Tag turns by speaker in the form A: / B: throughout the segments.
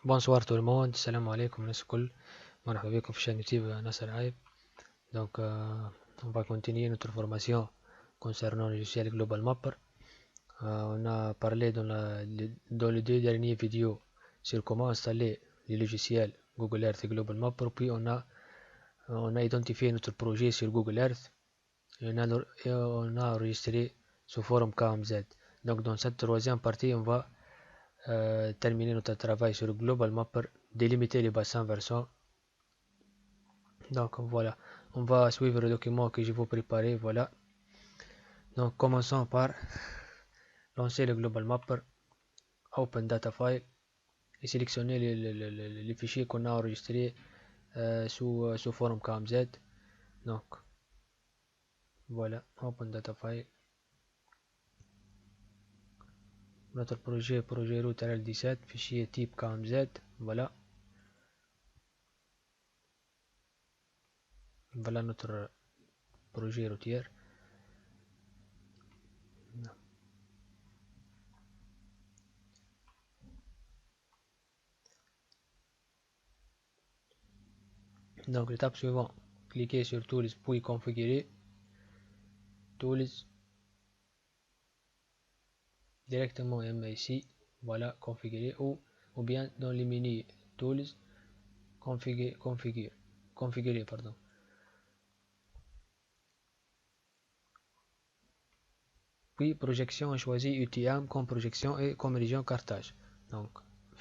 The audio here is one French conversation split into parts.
A: Bonsoir tout le monde, salam alaikum الناس الكل. مرحبا بكم في chaîne YouTube Nasser Aib. Donc on va continuer notre formation concernant le logiciel Global Mapper. On a parlé dans les deux dernières vidéos sur comment installer les logiciels Google Earth et Global Mapper. Puis on a identifié notre projet sur Google Earth et on a enregistré sous forme KMZ. Donc dans cette troisième partie, on va terminer notre travail sur Global Mapper, délimiter les bassins versants. Donc voilà, on va suivre le document que je vous préparer. Voilà. Donc commençons par lancer le Global Mapper, Open Data File et sélectionner les fichiers qu'on a enregistrés sous forme KMZ. Donc voilà, Open Data File. Notre projet route RL17, fichier type KMZ. Voilà. Voilà notre projet routier. Donc l'étape suivante, cliquez sur Tools puis configurer. Tools, directement MIC, voilà, configurer, ou bien dans les menus Tools, configurer, pardon. Puis projection, choisis UTM comme projection et comme région Carthage. Donc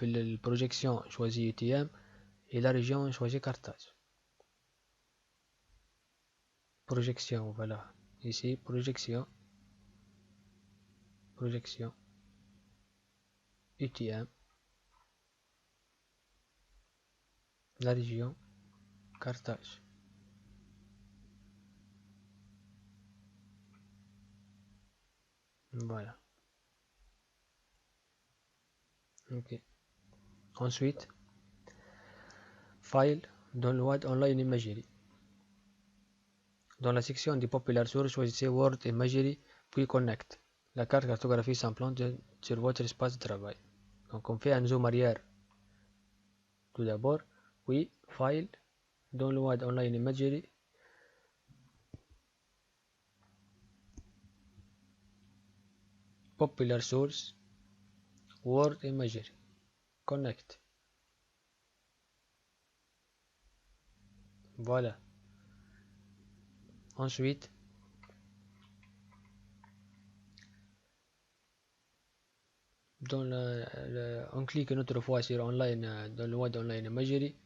A: la projection, choisis UTM et la région, choisis Carthage. Projection, voilà, ici projection UTM, la région Carthage. Voilà. Ok. Ensuite, File, Download Online Imagery. Dans la section des Popular Sources, choisissez Word Imagery, puis Connect. La carte cartographie s'implante sur votre espace de travail. Donc on fait un zoom arrière tout d'abord, puis File, Download Online Imagery, Popular Source, Word Imagery, Connect. Voilà. Ensuite, on clique une autre fois sur Online, Download Online Imagery.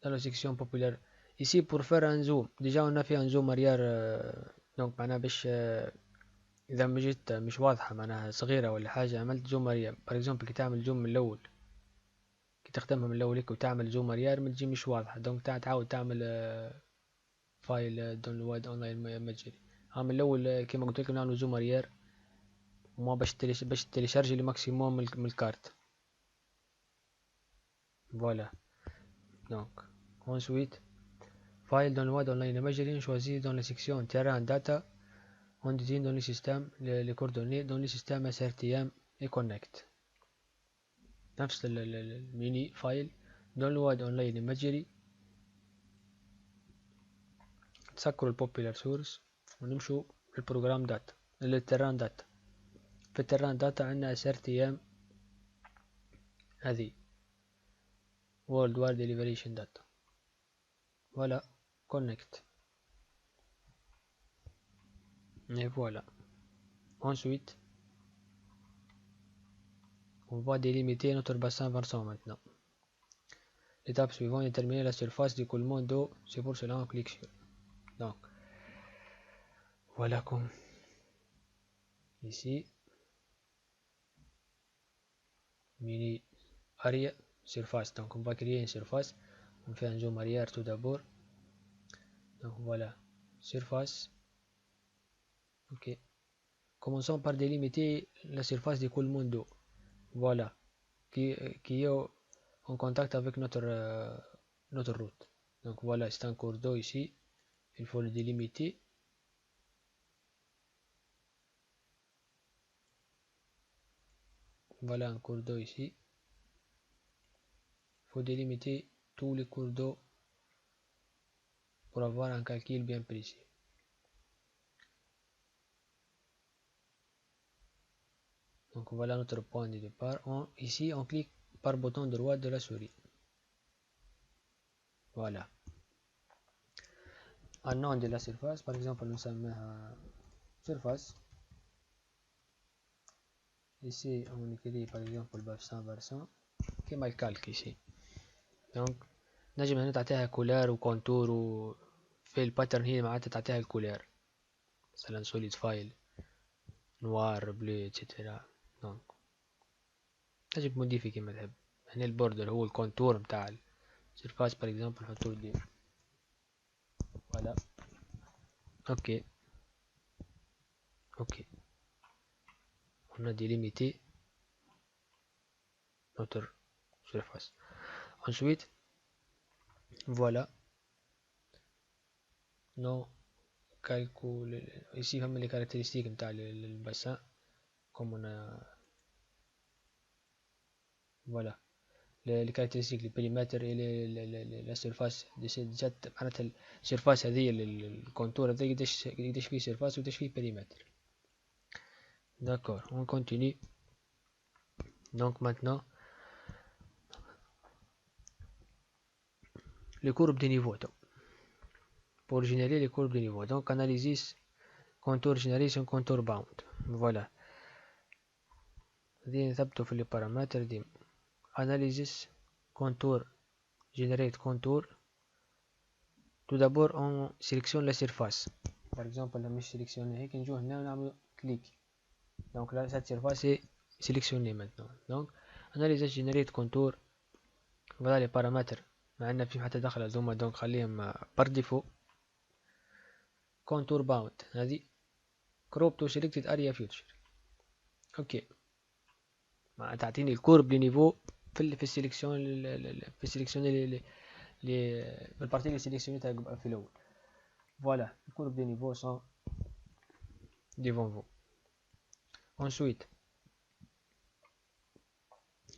A: Dans la section populaire, ici pour faire un zoom, déjà on a fait un zoom arrière. donc معناها باش إذا ما جيت مش واضحة معناها صغيرة ولا حاجة عملت زوم أريال. بار اكزومبل كي تعمل زوم من الأول، كي تخدمها من الأول هيك وتعمل زوم أريال ما تجي مش واضحة. دونك تعاود تعمل فايل داونلود أونلاين إيماجري. من الأول كيما قلت لكم نعملو زوم أريال وما باش تيليشارجي الماكسيموم من الكارت. فوالا. دونك ensuite file download online imagery, choisis dans la section terrain data. On désigne dans le système les coordonnées dans le système SRTM et connect. نفس الميني فايل download online imagery. تسكروا البوبيلار سورس ونمشوا للبروجرام داتا للتران داتا. في التران داتا عندنا SRTM هذه World War Deliberation Data. Voilà, connect. Et voilà. Ensuite, on va délimiter notre bassin versant maintenant. L'étape suivante est déterminer la surface d'écoulement d'eau. C'est pour cela qu'on clique sur. Donc, voilà comme ici. Mini area surface. Donc, on va créer une surface. On fait un zoom arrière tout d'abord. Donc, voilà. Surface. Ok. Commençons par délimiter la surface d'écoulement d'eau. Voilà. Qui est en contact avec notre route. Donc voilà, c'est un cours d'eau ici. Il faut le délimiter. Voilà un cours d'eau ici. Il faut délimiter tous les cours d'eau pour avoir un calcul bien précis. Donc voilà notre point de départ. Ici, on clique par bouton droit de la souris. Voilà. Un nom de la surface, par exemple, nous sommes surface. Ici, on écrit par exemple bassin كما الكالك ici. Donc نجم هنا تعطيها كولار وكونتور وفي الباترن هي معناتها تعطيها الكولار مثلا سوليد فايل نوار بلو اتسيتيرا. دونك تجي تموديفي كيما تحب. هنا البوردر هو الكونتور متاع السيرفاس باغ اكزومبل نحطو دي. فوالا اوكي on a délimité notre surface. Ensuite voilà nos calculs. Ici هم les caractéristiques متاع الباسان comme on a voilà les caractéristiques, le périmètre et la surface. جات معناتها السيرفاس هذه الكونتور هذا قداش فيه سيرفاس وقداش فيه périmètre. D'accord, on continue. Donc maintenant les courbes de niveau. Pour générer les courbes de niveau, donc analysis contour generation contour bound. Voilà, هذه نثبتوا في les paramètres دي analysis contour generate contour. Tout d'abord on sélectionne la surface. Par exemple là مش sélectionné هيك نجو هنا ونعمل clic. Donc là cette surface est sélectionnée maintenant. Donc analysis generate contour. Voilà les paramètres. ما عندنا فيهم حتى دخل هذوما donc خليهم par défaut. contour bound هذه crop to selected area feature. اوكي تعطيني الكورب دي نيفو في السيليكسيون في السيليكسيون في البارتي اللي سيليكسيونيتها في الاول. فوالا الكورب دي نيفو سون devant vous. Ensuite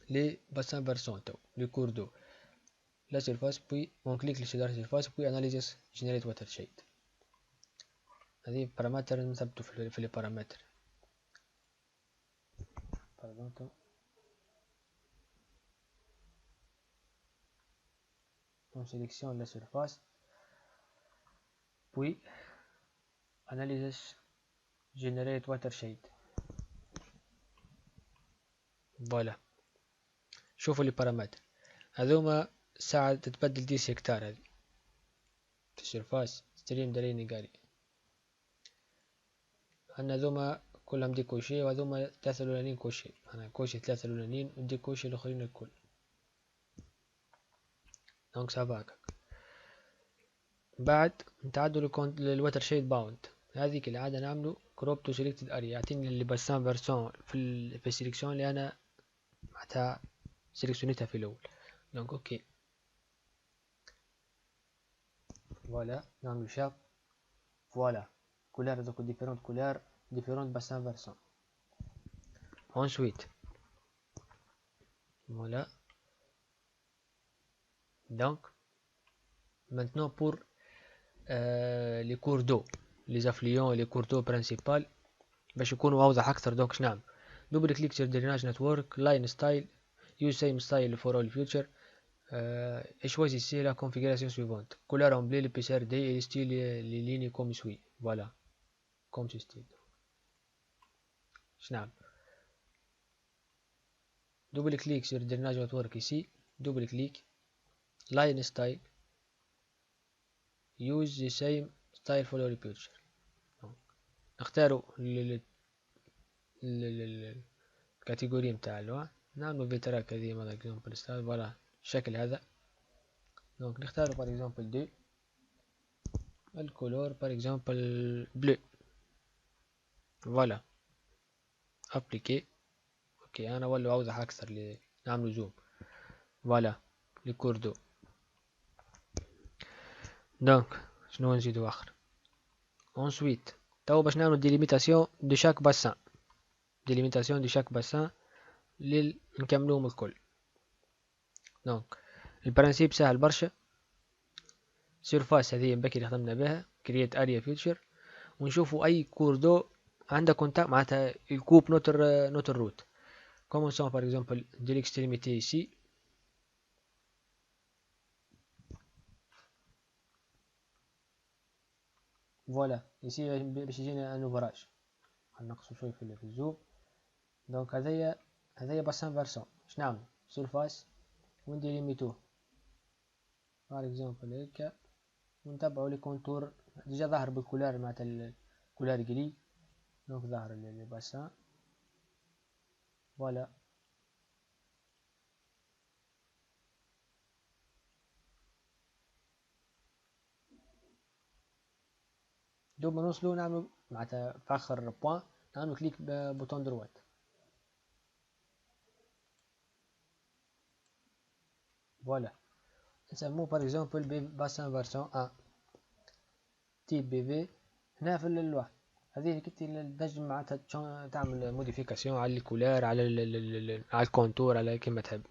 A: les bassins versants, les cours d'eau, la surface, puis on clique sur la surface, puis analysis generate watershed. هذه بارامتر نثبتو في les paramètres. Pardon. On sélectionne la surface, puis analysis generate watershed. فوالا شوفوا لي بارامتر هذوما ساعة تتبدل 10 هكتار هذه في السيرفاس ستريم داريني قاري. عندنا هذوما كلهم دي كوشي وهذوما 3 الاولانيين كوشي. انا كوشي 3 الاولانيين ودي كوشي الاخرين الكل. دونك سافا هكاك. بعد نتعدوا للوتر شيد باوند. هذيك اللي عادة نعملو كروب تو سيلكتد اريا يعطيني اللي بسان فيرسون في السيلكسيون اللي انا معناتها سيلكسيونيتها في الاول. دونك اوكي فوالا نعملو شاب. فوالا كولار دوك ديفيرونت كولار ديفيرونت باسان فيرسون. ensuite voilà donc maintenant pour les cours d'eau, les affluents et les cours d'eau principaux باش يكونوا اوضح اكثر. دونك شنعمل دوبل كليك sur drainage network line style use same style for all future et choisissez la configuration suivante couleur en bleu l'épaisseur D et le style les lignes comme suit. Voilà comme ce style. شنعمل double clic sur drainage network ici, double clic line style use the same style for all future. نختاروا الكاتيجوري متاع اللوحة نعملوا فيتراك هذه مثلا اكزامبل ستايل. فوالا الشكل هذا. دونك نختاروا بار اكزامبل دو الكولور بار اكزامبل بلو. فوالا ابليكي اوكي انا ولو اوضح اكثر نعملوا زوم. فوالا لي كور دو. دونك شنو نزيدو اخر ensuite تو باش نعملو ديليميتاسيون دو شاك باسان. ديليميتاسيون دو شاك باسان نكملوهم الكل. دونك البرانسيب سهل برشا. سيرفاس هذه بكري اللي خدمنا بها كرييت اريا فيوتشر، ونشوفوا اي كوردو عندها كونتاكت معناتها الكوب نوتر روت. Commençons par exemple de l'extrémité ici. Voilà, ici باش يجينا ان اوفراج. نقصوا شوي في الزوم. دونك هذايا باسان فيرسون. اش نعمل؟ سيرفاس ونديليميتوه بار اكزومبل هيكا، ونتبعوا لي كونتور. ديجا ظهر بالكولار معناتها الكولار جري، دونك ظهر لي باسان. فوالا دوب ما نوصلوا نعملوا معناتها في اخر بوان نعملوا كليك ببوتون دروات. فوالا نسموه بار اكزومبل باسان فيرسون 1 تيب بي في. هنا في اللوحة هذه كنتي تنجم معناتها تعمل موديفيكاسيون على الكولار، على على الكونتور، على كيما تحب.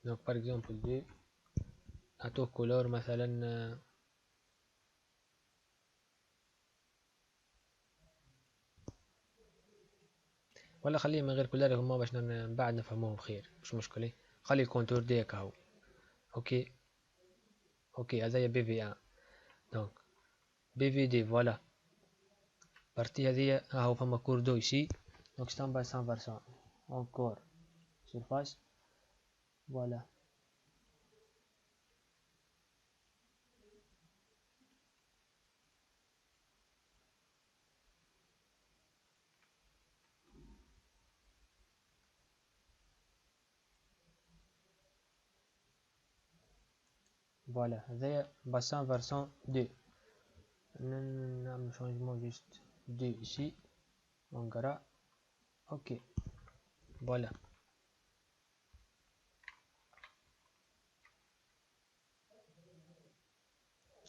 A: دونك بار اكزومبل دي نعطوه كولور مثلا ولا خليه من غير كولار هما باش من بعد نفهموهم خير، مش مشكلة. خلي الكونتور ديك اهو. اوكي هذايا بي في ان. دونك بي في دي فوالا بارتي هذيا اهو فما كوردو يسي. دونك ستان باي سان فيرسون اونكور سيرفاس. فوالا فوالا هذايا باسان فيرسون 2. نعمل شونجمون جوست 2 ici on gras. ok voilà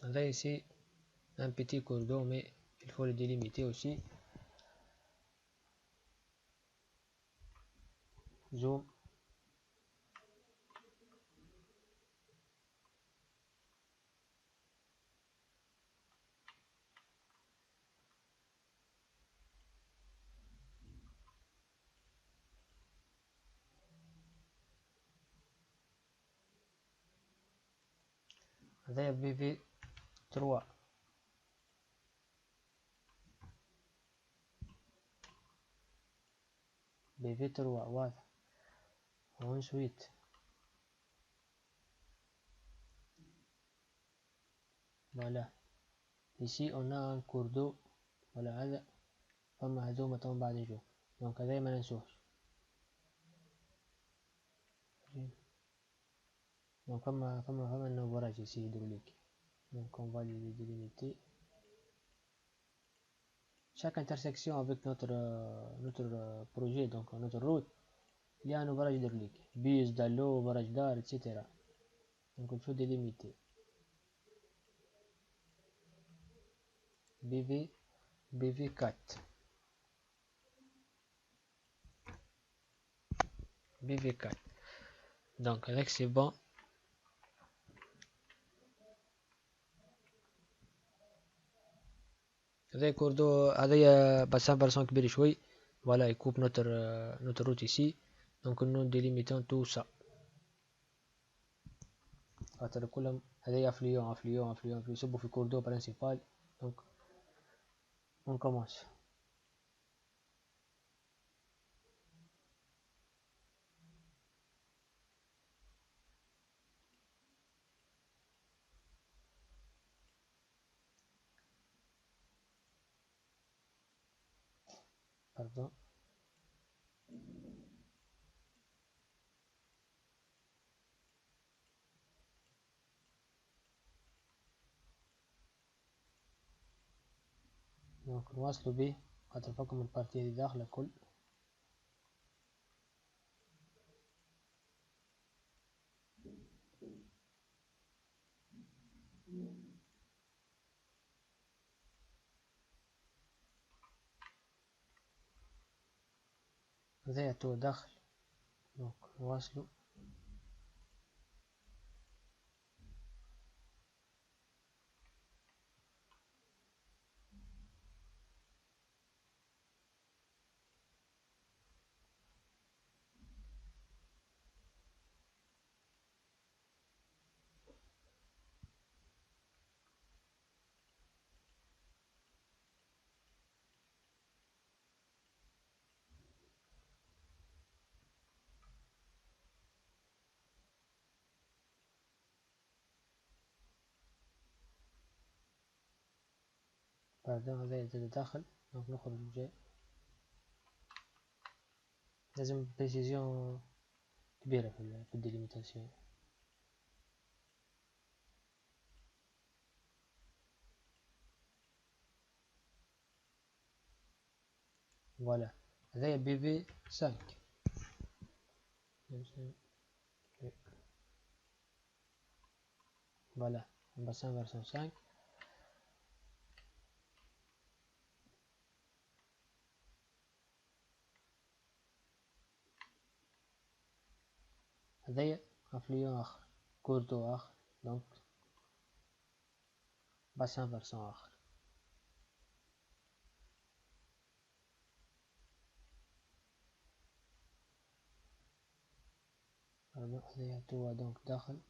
A: هذا ici un petit cordon mais il faut le délimiter aussi. zoom. هذا BV 3. BV 3 واضح. ensuite voilà ici on a un cours d'eau. voilà هذا فما هذوما توم بعد نشوف. دونك هذا ما ننسوهش. دونك فما النوفراج ici hydraulique. donc on va les délimiter chaque intersection avec notre projet, donc notre route. Il y a un ouvrage hydraulique, buse, d'allô, ouvrage d'art, etc. Donc il faut délimiter. BV4. BV4. Donc avec c'est bon. هذا كوردو هذا باسان برسون كبير شوي. voilà il coupe notre route ici. donc nous délimitons tout ça. خاطر كلهم هذا affluent يصبوا في كوردو principal. donc on commence. pardon. donc نواصلوا به خاطر فكم البارتي اللي داخله كل. هذا تو داخل دونك نواصلو. بعدين هذا يزيد داخل، دونك نخرج جاي. لازم بريسيزيون كبيرة في الديليميتاسيون. فوالا هذايا بي في 5. فوالا باسان فيرسون 5. هذايا افليون اخر، كوردو اخر، دونك باسان فيرسون اخر. هذايا توا دونك داخل.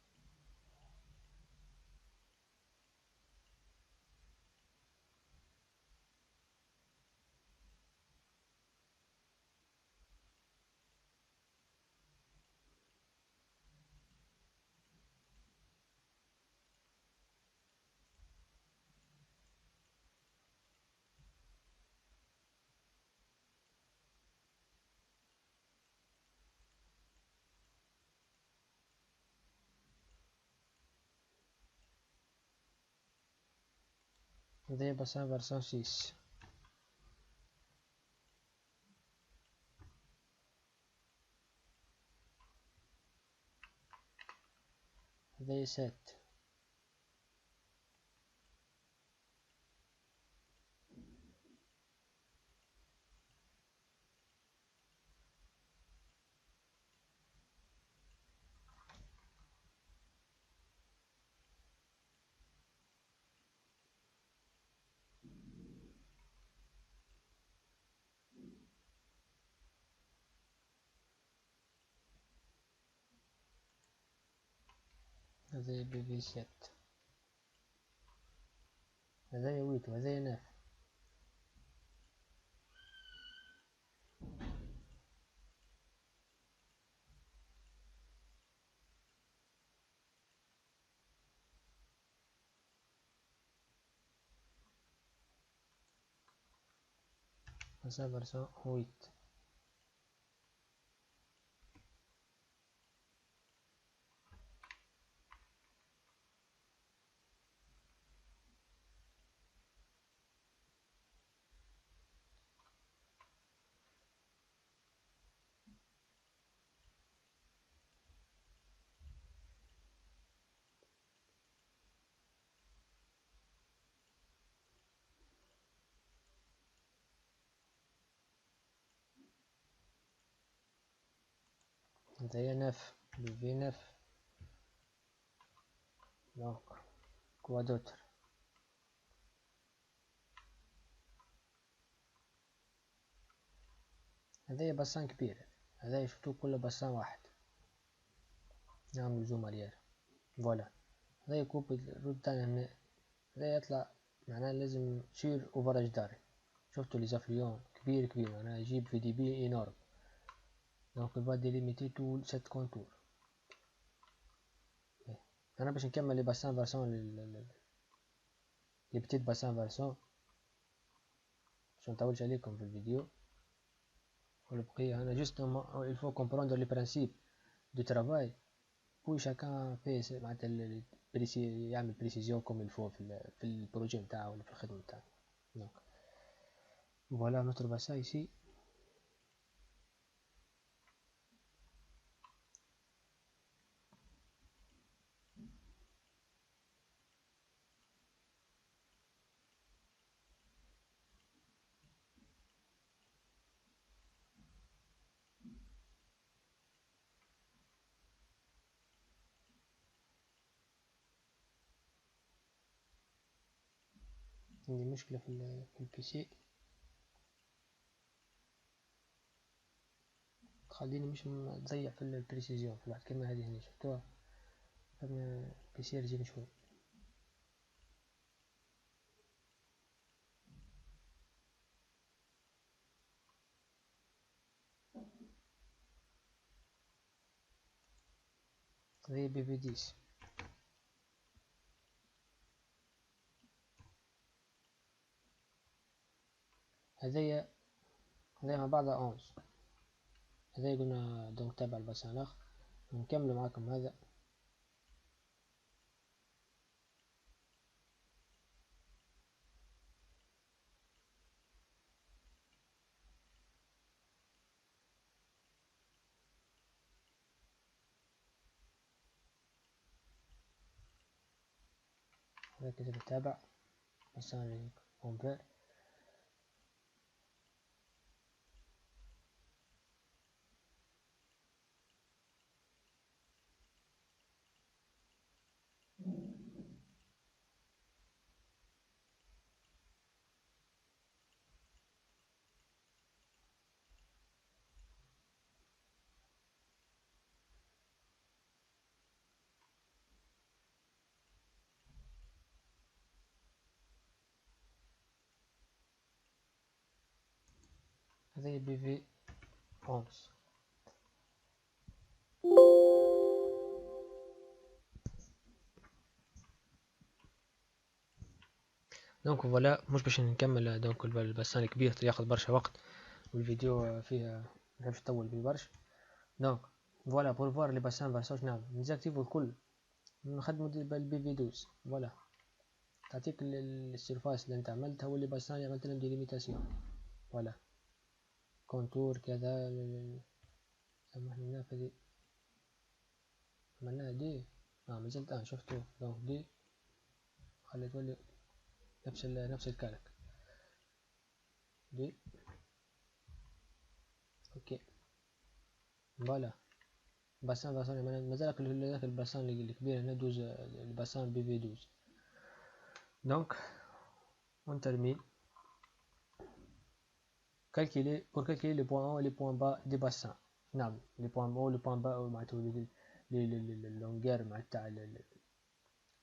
A: هذايا باسان فيرسون 6. هذايا 7. هذايا بي في 7. هذايا 8 وهذايا 9. باسان فيرسون 8. هذايا 9 بي في 9. دونك كوا دوتر. هذايا باسان كبير، هذايا شفتو كله باسان واحد، نعمل زوم عليه. فوالا هذايا كوب الرود تاعنا هنا. هذايا يطلع معناه لازم تشير اوفراج داري. شفتو لي زافليون كبير كبير، معناه يجيب في دي بي انورم. دونك il va délimiter tout cette contour. انا باش نكمل لي باسان فيرسون لي بتيت باسان فيرسون باش نطولش عليكم في الفيديو. والبقية انا justement il faut comprendre les principes du travail où chacun fait معناتها يعمل بريسيزيون كوم الفو في البروجي نتاعو ولا في الخدمة نتاعو. دونك فوالا notre bassin ici. عندي مشكلة في البي سي تخليني مش تضيع في البريسيزيون في واحد الكلمة هذه هنا شفتوها البي سي رجيم شوي. هذه BB10 هذيا مع بعضها 11 هذا قلنا دونك تابع الباسان الاخر نكمل معاكم هذا. هذا كتب التابع باسان كومبير هذه BV11. دونك فوالا مش باش نكمل دونك البسان الكبير ياخذ برشا وقت والفيديو فيها مش يطول بيه برشا. دونك فوالا بور فوار لي باسان فاساش نعمل نزاكتيفو الكل نخدمو BV12 فوالا تعطيك السيرفاس اللي انت عملتها واللي باسان اللي عملت لهم ديليميتاسيون فوالا كونتور كذا سامحني نافذي عملناها دي مازلت شفتو دونك دي خلي تولي نفس الكارك دي اوكي فوالا باسان مازالك ذاك الباسان الكبير هنا دوز الباسان BV12. دونك on termine calculer pour calculer les points hauts et les points bas des bassins. نعم les points hauts les points bas معناتها اللونغير مع تاع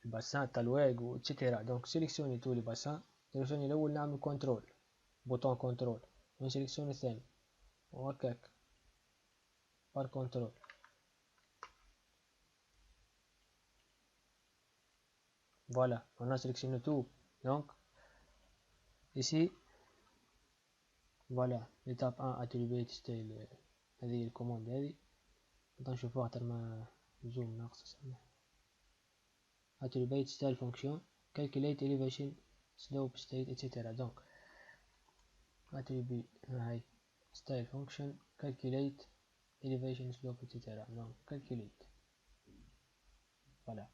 A: الباسان تاع الواق و اتسيتيرا. دونك سيليكسيوني تو لي باسان سيليكسيوني الاول نعمل كنترول بوطون كنترول ونسيليكسيوني الثاني وهكاك بار كنترول فوالا on a sélectionné tout. Donc ici voilà l'étape 1 attribute style هذه الكوماند هذه نشوفوها حتى ما زوم ناقص سمح attribute style function calculate elevation slope state etc. donc attribute هاي style function calculate elevation slope etc. donc calculate voilà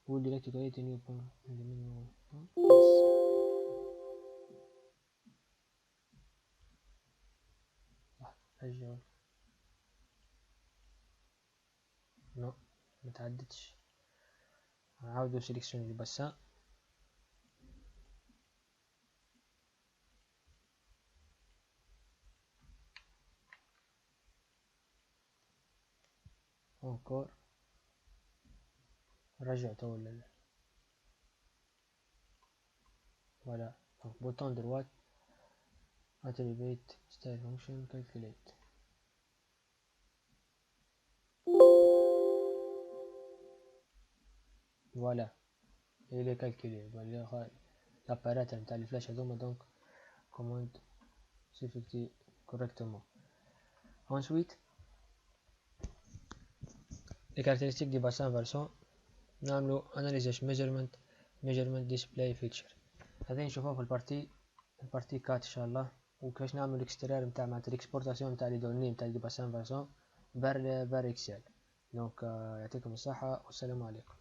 A: would you like to create a new point in the menu? رجعوا نو متعدتش عاودوا سيليكسيون اللي باسان encore رجع تو voilà donc bouton droite attribute style function calculate voilà il est calculé voilà l'apparaître نتاع les flèches هذوما donc commande s'effectue correctement. Ensuite les caractéristiques du bassin versant نعملو analyse measurement display feature هذا نشوفوه في البارتي 4 ان شاء الله وكيفاش نعملو الاكسترار نتاع معناتها الاكسبورتاسيون نتاع لي دوني نتاع لي باسان فيرسون بار اكسل. دونك يعطيكم الصحة والسلام عليكم.